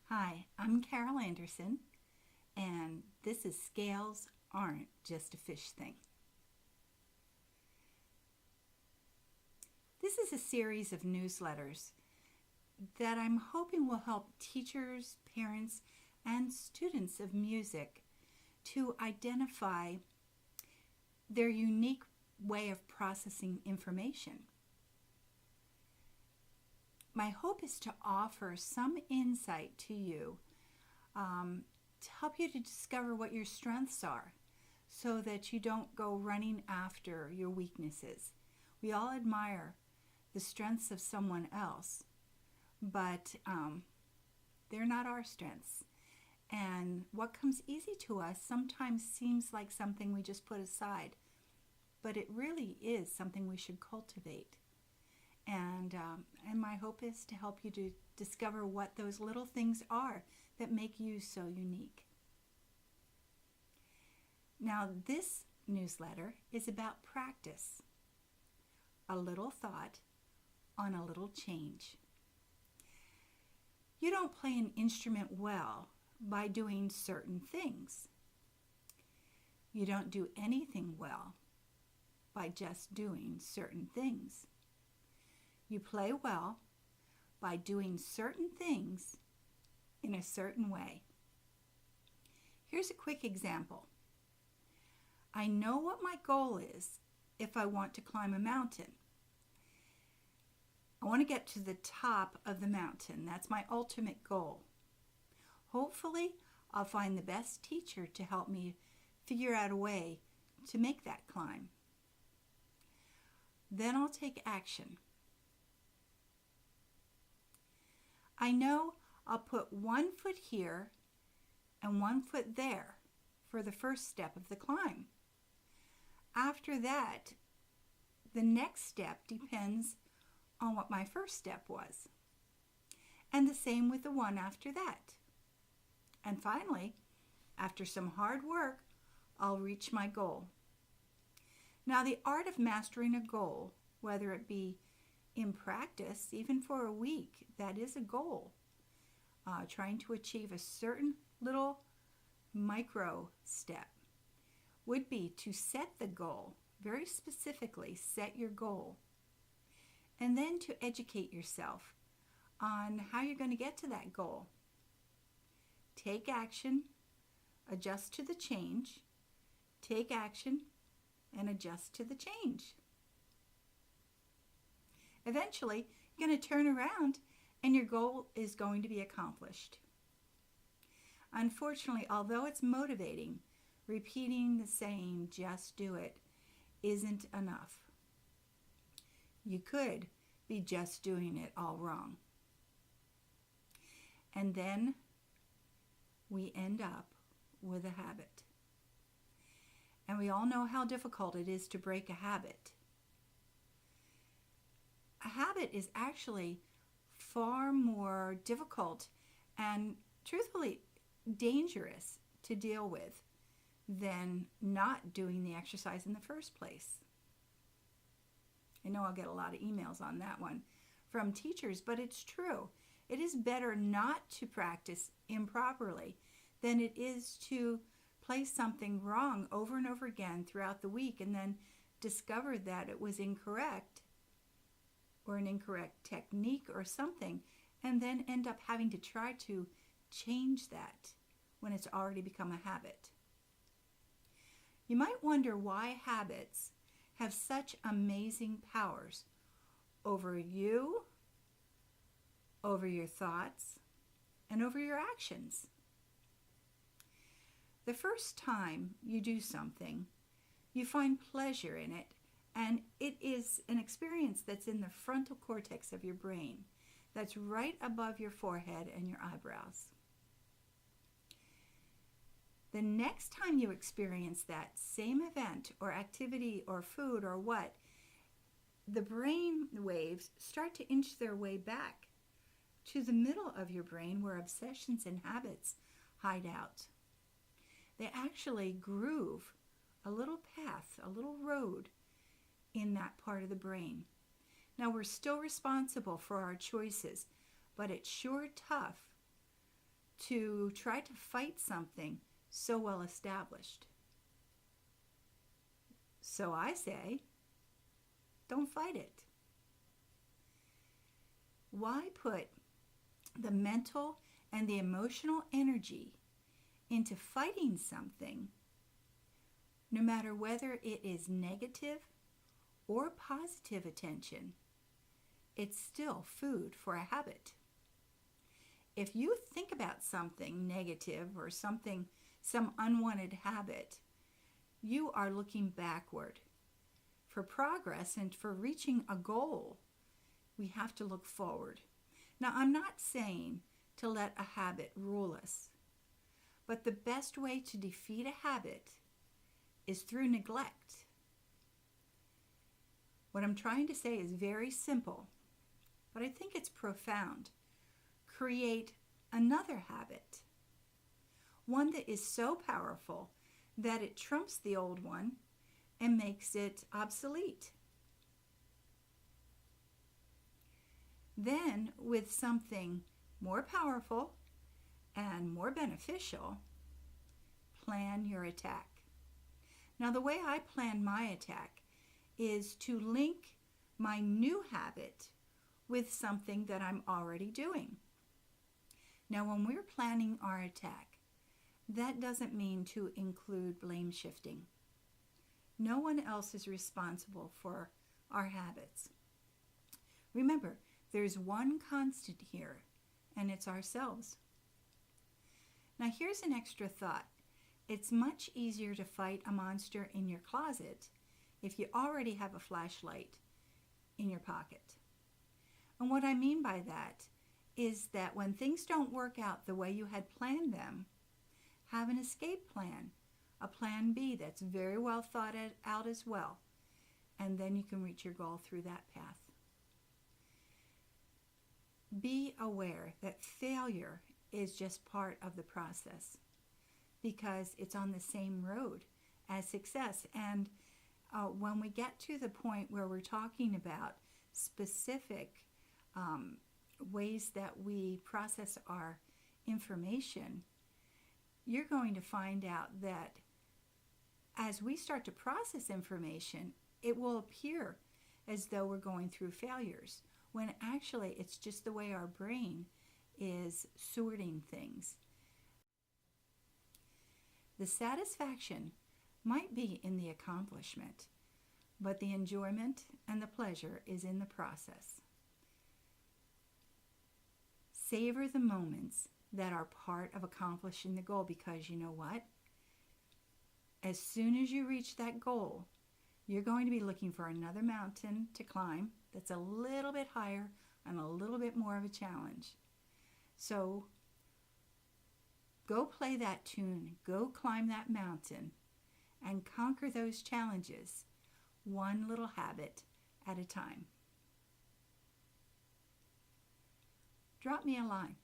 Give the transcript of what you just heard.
Hi, I'm Carol Anderson, and this is Scales Aren't Just a Fish Thing. This is a series of newsletters that I'm hoping will help teachers, parents, and students of music to identify their unique way of processing information. My hope is to offer some insight to you to help you to discover what your strengths are so that you don't go running after your weaknesses. We all admire the strengths of someone else, but they're not our strengths. And what comes easy to us sometimes seems like something we just put aside, but it really is something we should cultivate. And my hope is to help you to discover what those little things are that make you so unique. Now, this newsletter is about practice, a little thought on a little change. You don't play an instrument well by doing certain things. You don't do anything well by just doing certain things. You play well by doing certain things in a certain way. Here's a quick example. I know what my goal is if I want to climb a mountain. I want to get to the top of the mountain. That's my ultimate goal. Hopefully, I'll find the best teacher to help me figure out a way to make that climb. Then I'll take action. I know I'll put 1 foot here and 1 foot there for the first step of the climb. After that, the next step depends on what my first step was. And the same with the one after that. And finally, after some hard work, I'll reach my goal. Now, the art of mastering a goal, whether it be in practice, even for a week, that is a goal. Trying to achieve a certain little micro step would be to set the goal, very specifically set your goal, and then to educate yourself on how you're going to get to that goal. Take action, adjust to the change, take action, and adjust to the change. Eventually, you're going to turn around and your goal is going to be accomplished. Unfortunately, although it's motivating, repeating the saying, just do it, isn't enough. You could be just doing it all wrong. And then we end up with a habit. And we all know how difficult it is to break a habit. A habit is actually far more difficult and truthfully dangerous to deal with than not doing the exercise in the first place. I know I'll get a lot of emails on that one from teachers, but it's true. It is better not to practice improperly than it is to play something wrong over and over again throughout the week and then discover that it was incorrect or an incorrect technique or something, and then end up having to try to change that when it's already become a habit. You might wonder why habits have such amazing powers over you, over your thoughts, and over your actions. The first time you do something, you find pleasure in it, and it is an experience that's in the frontal cortex of your brain, that's right above your forehead and your eyebrows. The next time you experience that same event or activity or food or what, the brain waves start to inch their way back to the middle of your brain where obsessions and habits hide out. They actually groove a little path, a little road in that part of the brain. Now, we're still responsible for our choices, but it's sure tough to try to fight something so well established. So I say, don't fight it. Why put the mental and the emotional energy into fighting something, no matter whether it is negative or positive attention? It's still food for a habit. If you think about something negative or some unwanted habit, you are looking backward. For progress and for reaching a goal, we have to look forward. Now, I'm not saying to let a habit rule us, but the best way to defeat a habit is through neglect. What I'm trying to say is very simple, but I think it's profound. Create another habit, one that is so powerful that it trumps the old one and makes it obsolete. Then, with something more powerful and more beneficial, plan your attack. Now, the way I plan my attack is to link my new habit with something that I'm already doing. Now, when we're planning our attack, that doesn't mean to include blame shifting. No one else is responsible for our habits. Remember, there's one constant here, and it's ourselves. Now, here's an extra thought. It's much easier to fight a monster in your closet if you already have a flashlight in your pocket. And what I mean by that is that when things don't work out the way you had planned them, have an escape plan, a plan B that's very well thought out as well, and then you can reach your goal through that path. Be aware that failure is just part of the process because it's on the same road as success. And when we get to the point where we're talking about specific ways that we process our information, you're going to find out that as we start to process information, it will appear as though we're going through failures, when actually it's just the way our brain is sorting things. The satisfaction might be in the accomplishment, but the enjoyment and the pleasure is in the process. Savor the moments that are part of accomplishing the goal, because you know what? As soon as you reach that goal, you're going to be looking for another mountain to climb that's a little bit higher and a little bit more of a challenge. So go play that tune, go climb that mountain, and conquer those challenges one little habit at a time. Drop me a line.